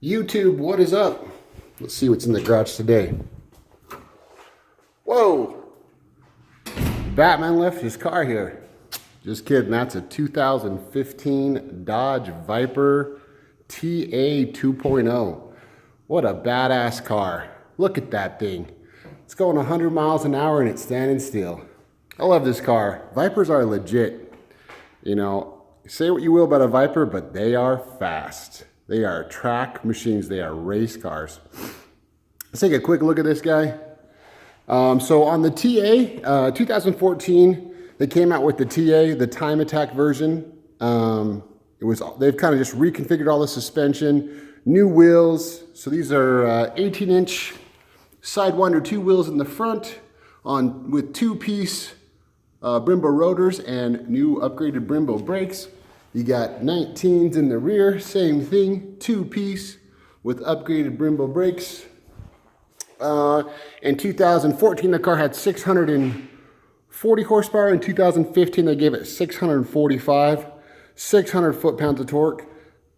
YouTube, what is up? Let's see what's in the garage today. Whoa! Batman left his car here. Just kidding, that's a 2015 Dodge Viper TA 2.0. What a badass car. Look at that thing. It's going 100 miles an hour and it's standing still. I love this car. Vipers are legit. You know, say what you will about a Viper, but they are fast. They are track machines. They are race cars. Let's take a quick look at this guy. So on the TA, 2014, they came out with the TA, the Time Attack version. They've kind of just reconfigured all the suspension, new wheels. So these are 18-inch Sidewinder 2 wheels in the front with two-piece Brembo rotors and new upgraded Brembo brakes. You got 19s in the rear, same thing, two-piece with upgraded Brembo brakes. In 2014, the car had 640 horsepower. In 2015, they gave it 645, 600 foot-pounds of torque.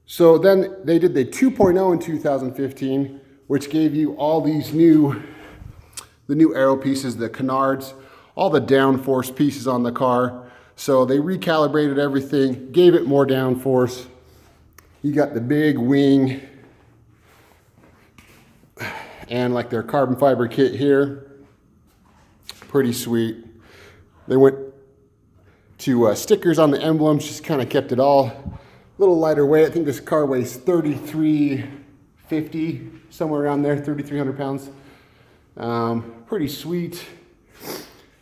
So then they did the 2.0 in 2015, which gave you all these the new aero pieces, the canards, all the downforce pieces on the car. So they recalibrated everything, gave it more downforce. You got the big wing and like their carbon fiber kit here. Pretty sweet. They went to stickers on the emblems, just kind of kept it all a little lighter weight. I think this car weighs 3,350, somewhere around there, 3,300 pounds. Pretty sweet.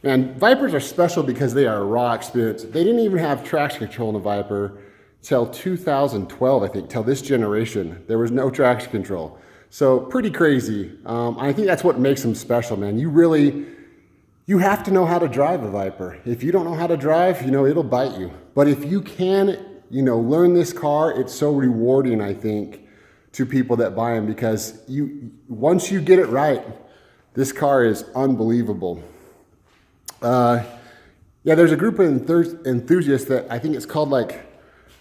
And Vipers are special because they are raw experience. They didn't even have traction control in the Viper till 2012, I think, till this generation. There was no traction control. So pretty crazy. I think that's what makes them special, man. You have to know how to drive a Viper. If you don't know how to drive, it'll bite you. But if you can, learn this car, it's so rewarding, I think, to people that buy them because once you get it right, this car is unbelievable. Yeah, there's a group of enthusiasts that I think it's called like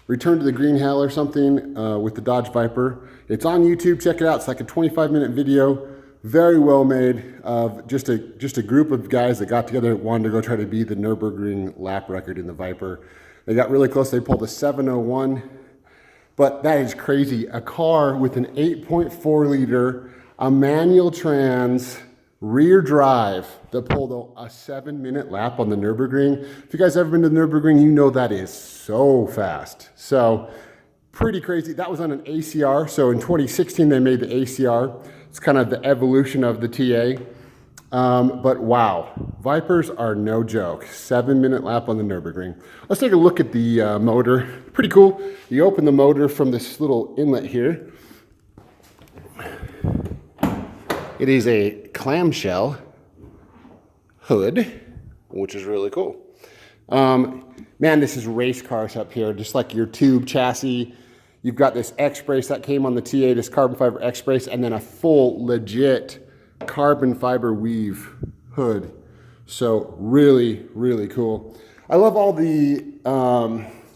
Return to the Green Hell or something with the Dodge Viper. It's on YouTube. Check it out. It's like a 25-minute video, very well made of just a group of guys that got together and wanted to go try to beat the Nürburgring lap record in the Viper. They got really close. They pulled a 7:01, but that is crazy. A car with an 8.4 liter, a manual trans, rear drive that pulled a 7-minute lap on the Nürburgring. If you guys ever been to the Nürburgring, you know that is so fast. So pretty crazy. That was on an ACR. So in 2016, they made the ACR. It's kind of the evolution of the TA. But wow, Vipers are no joke. 7-minute lap on the Nürburgring. Let's take a look at the motor. Pretty cool. You open the motor from this little inlet here. It is a clamshell hood, which is really cool. Man, this is race cars up here, just like your tube chassis. You've got this X-Brace that came on the TA, this carbon fiber X-Brace, and then a full legit carbon fiber weave hood. So really, really cool. I love all the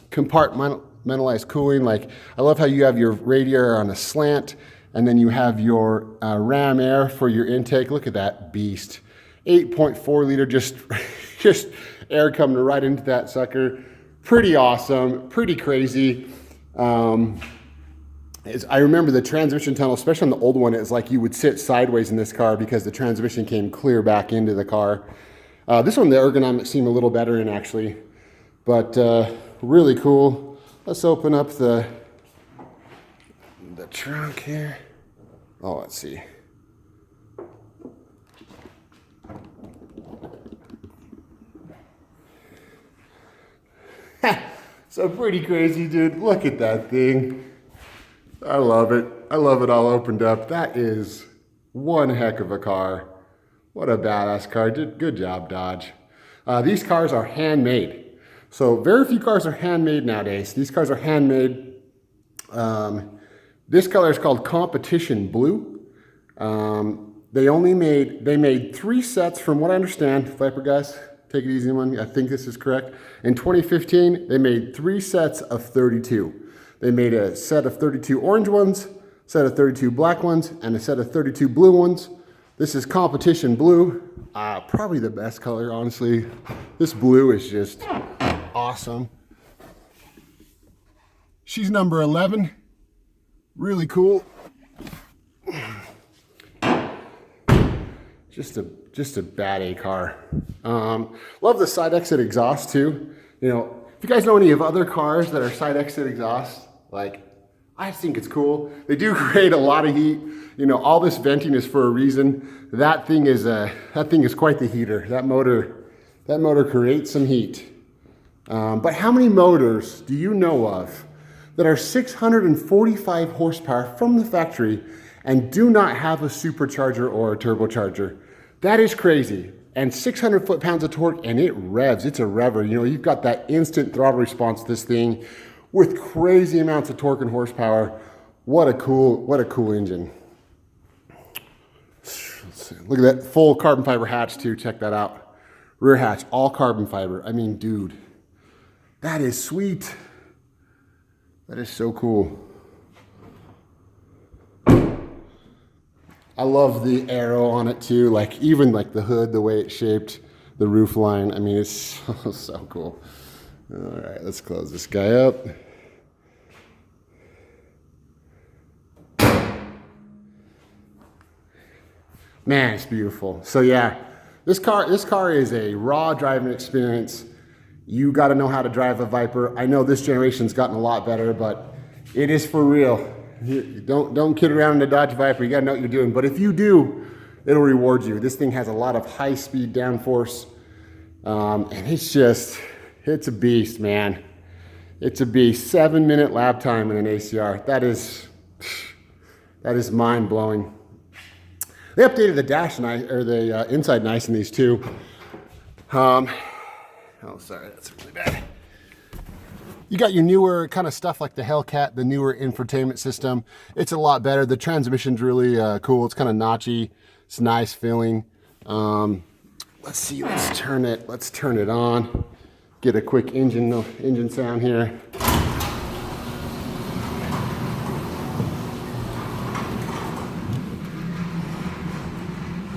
compartmentalized cooling. Like, I love how you have your radiator on a slant, and then you have your ram air for your intake. Look at that beast. 8.4 liter, just air coming right into that sucker. Pretty awesome, pretty crazy. I remember the transmission tunnel, especially on the old one, it's like you would sit sideways in this car because the transmission came clear back into the car. This one, the ergonomics seem a little better in actually, but really cool. Let's open up the trunk here. Oh, let's see. So pretty crazy, dude. Look at that thing. I love it. I love it all opened up. That is one heck of a car. What a badass car. Good job, Dodge. These cars are handmade. So very few cars are handmade nowadays. These cars are handmade. This color is called Competition Blue. They made 3 sets from what I understand. Viper guys, take it easy on me. I think this is correct. In 2015, they made 3 sets of 32. They made a set of 32 orange ones, set of 32 black ones, and a set of 32 blue ones. This is competition blue, probably the best color, honestly. This blue is just awesome. She's number 11, really cool. Just a bad A car. Love the side exit exhaust too. You know, if you guys know any of other cars that are side exit exhaust, like, I think it's cool. They do create a lot of heat. You know, all this venting is for a reason. That thing is quite the heater. That motor creates some heat. But how many motors do you know of that are 645 horsepower from the factory and do not have a supercharger or a turbocharger? That is crazy. And 600 foot-pounds of torque, and it revs. It's a rever. You know, you've got that instant throttle response to this thing with crazy amounts of torque and horsepower. What a cool engine. Look at that full carbon fiber hatch too. Check that out. Rear hatch, all carbon fiber. I mean, dude, that is sweet. That is so cool. I love the arrow on it too. Like, even like the hood, the way it's shaped, the roof line. I mean, it's so cool. All right, let's close this guy up. Man, it's beautiful. So yeah, this car is a raw driving experience. You got to know how to drive a Viper. I know this generation's gotten a lot better, but it is for real. Don't kid around in a Dodge Viper. You got to know what you're doing. But if you do, it'll reward you. This thing has a lot of high-speed downforce, and it's a beast, man. It's a beast. 7-minute lap time in an ACR. That is mind-blowing. They updated the dash or the inside nice in these too. Oh, sorry, that's really bad. You got your newer kind of stuff like the Hellcat, the newer infotainment system. It's a lot better. The transmission's really cool. It's kind of notchy. It's nice feeling. Let's see. Let's turn it on. Get a quick engine sound here.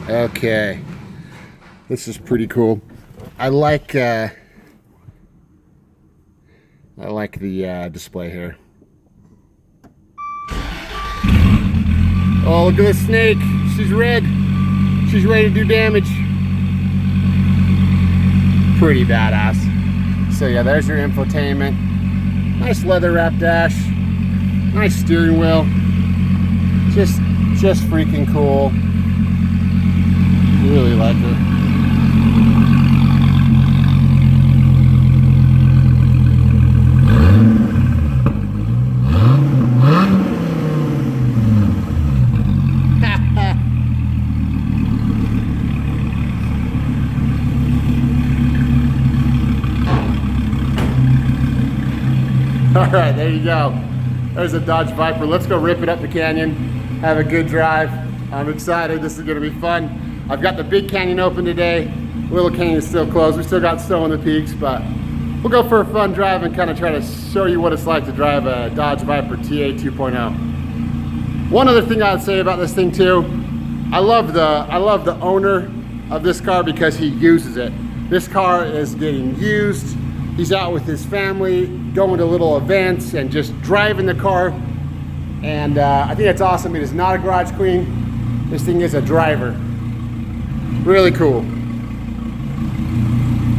Okay, this is pretty cool. I like the display here. Oh, look at this snake. She's red. She's ready to do damage. Pretty badass. So yeah, there's your infotainment. Nice leather wrap dash. Nice steering wheel. Just freaking cool. Really like it. All right, there you go. There's a Dodge Viper. Let's go rip it up the canyon. Have a good drive. I'm excited. This is gonna be fun. I've got the big canyon open today. Little canyon is still closed. We still got snow on the peaks, but we'll go for a fun drive and kind of try to show you what it's like to drive a Dodge Viper TA 2.0. One other thing I'd say about this thing too, I love the owner of this car because he uses it. This car is getting used. He's out with his family, going to little events and just driving the car. And I think that's awesome. It is not a garage queen. This thing is a driver. Really cool.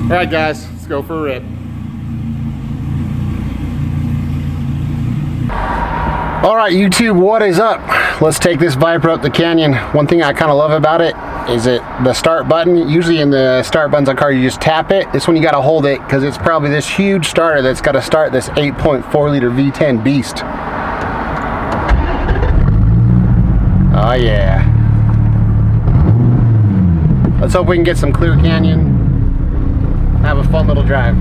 All right, guys, let's go for a rip. All right, YouTube, what is up? Let's take this Viper up the canyon. One thing I kind of love about it is the start button. Usually in the start buttons on car, you just tap it. This one you got to hold it because it's probably this huge starter that's got to start this 8.4 liter V10 beast. Oh yeah. Let's hope we can get some clear canyon. Have a fun little drive.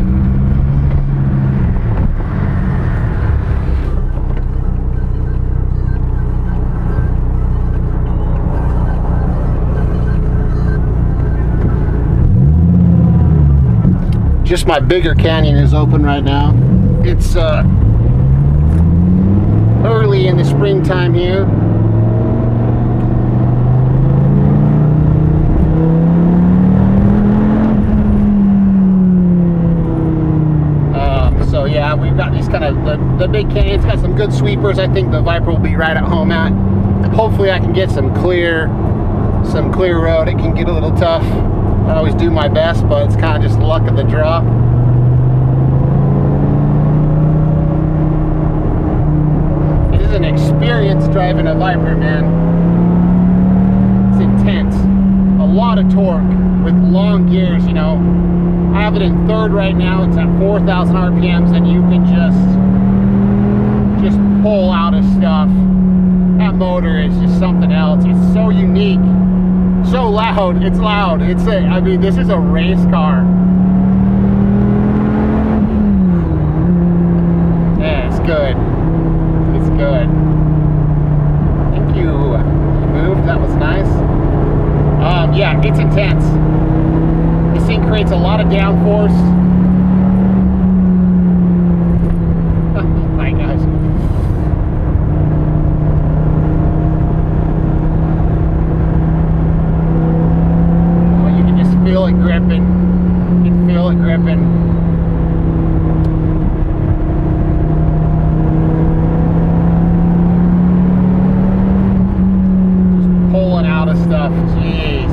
Just my bigger canyon is open right now. It's early early in the springtime here. So yeah, we've got these kind of the big canyon. It's got some good sweepers. I think the Viper will be right at home at. Hopefully I can get some clear road. It can get a little tough. I always do my best, but it's kind of just luck of the draw. It is an experience driving a Viper, man. It's intense. A lot of torque with long gears, you know. I have it in third right now. It's at 4,000 RPMs, and you can just pull out of stuff. That motor is just something else. It's so unique, so loud. It's loud. I mean, this is a race car. Yeah, it's good. It's good. Thank you. You moved. That was nice. Yeah, it's intense. This thing creates a lot of downforce. Oh my gosh. Oh, you can just feel it gripping. You can feel it gripping. Just pulling out of stuff. Jeez.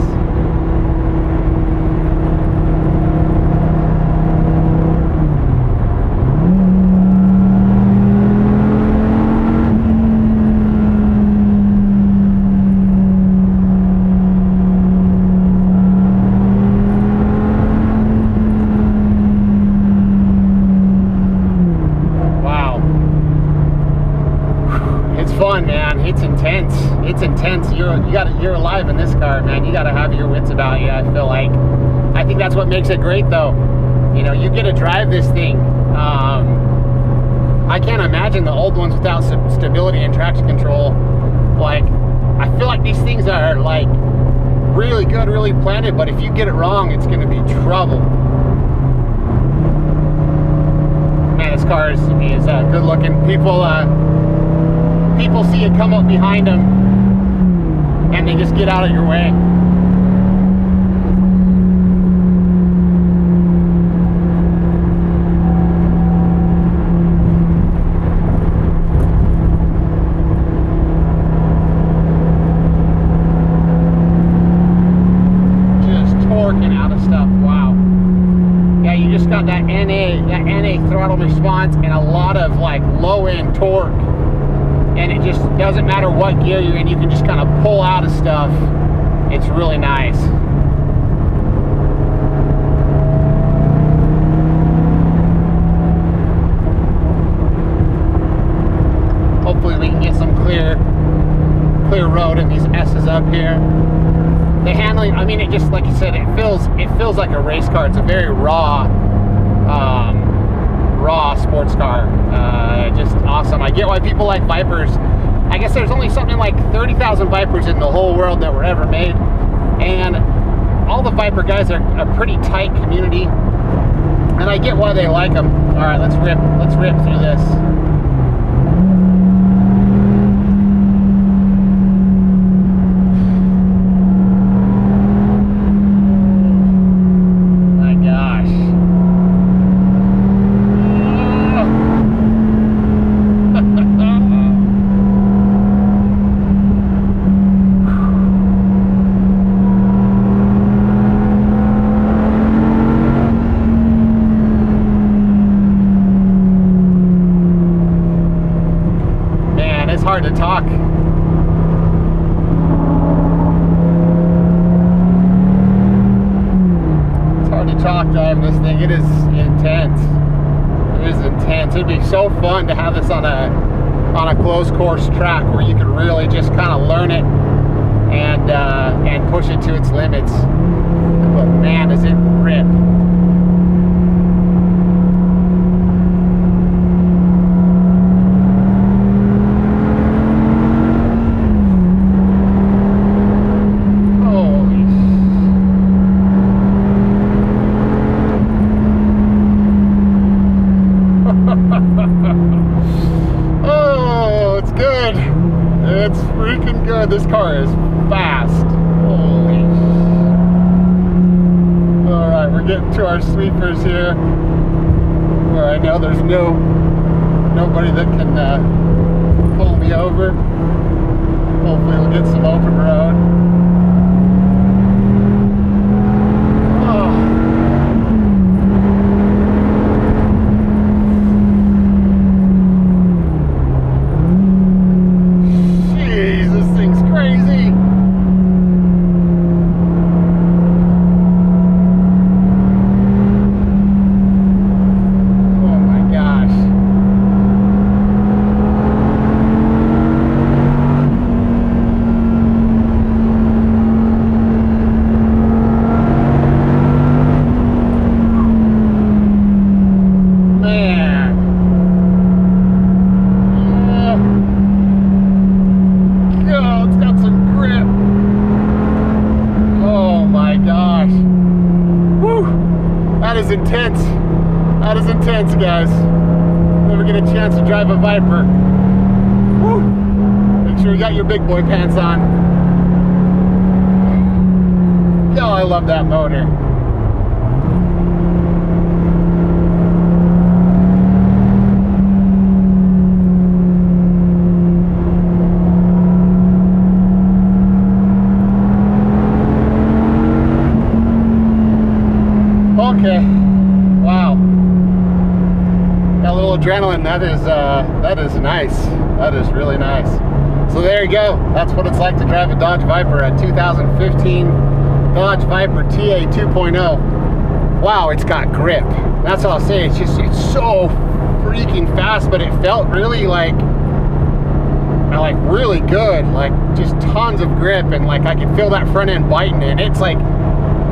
Fun, man. It's intense. It's intense. You're alive in this car, man. You got to have your wits about you. I feel like. I think that's what makes it great, though. You know, you get to drive this thing. I can't imagine the old ones without stability and traction control. Like, I feel like these things are like really good, really planted, but if you get it wrong, it's going to be trouble. Man, this car is good looking. People see it come up behind them and they just get out of your way. Just torquing out of stuff. Wow. Yeah, you just got that NA throttle response and a lot of like low end torque. And it just doesn't matter what gear you're in, you can just kind of pull out of stuff. It's really nice. Hopefully we can get some clear road in these S's up here. The handling, I mean, it just, like you said, it feels like a race car. It's a very raw sports car. Just awesome. I get why people like Vipers. I guess there's only something like 30,000 Vipers in the whole world that were ever made, and all the Viper guys are a pretty tight community, and I get why they like them. All right, let's rip through this. It's hard to talk. It's hard to talk driving this thing. It is intense. It is intense. It'd be so fun to have this on a closed course track where you could really just kind of learn it and push it to its limits. But man, does it rip. Oh, it's good. It's freaking good. This car is fast. Holy. All right, we're getting to our sweepers here, where I know there's nobody that can pull me over. Hopefully we'll get some open road. That is intense. That is intense, guys. Never get a chance to drive a Viper. Woo. Make sure you got your big boy pants on. Yo, I love that motor. Okay, wow, that little adrenaline, that is nice. That is really nice. So there you go. That's what it's like to drive a Dodge Viper, a 2015 Dodge Viper TA 2.0. Wow, it's got grip. That's all I'll say. It's so freaking fast, but it felt really like really good, like just tons of grip, and like I could feel that front end biting, and it's like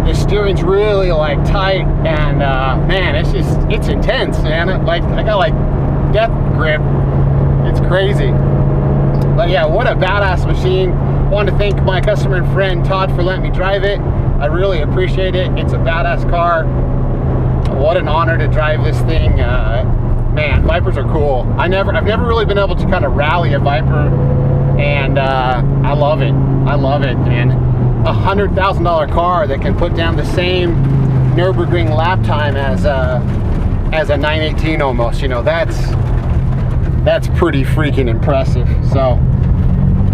the steering's really like tight, and man, it's intense, man. Like I got like death grip. It's crazy. But yeah, what a badass machine. Want to thank my customer and friend Todd for letting me drive it. I really appreciate it. It's a badass car. What an honor to drive this thing. Man, Vipers are cool. I've never really been able to kind of rally a Viper, and I love it. I love it. And $100,000 car that can put down the same Nürburgring lap time as a 918 almost, you know, that's pretty freaking impressive. So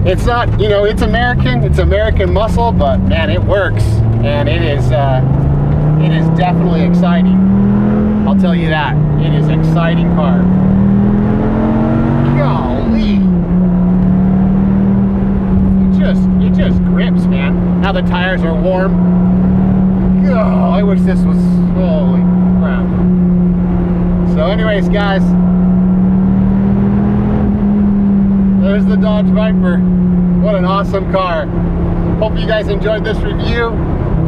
it's not, you know, it's American muscle, but man, it works, and it is definitely exciting. I'll tell you that. It is an exciting car. Golly. It just grips, man. Now the tires are warm. Oh, I wish this was, holy crap. So anyways, guys, there's the Dodge Viper. What an awesome car. Hope you guys enjoyed this review.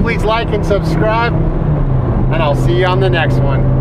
Please like and subscribe, and I'll see you on the next one.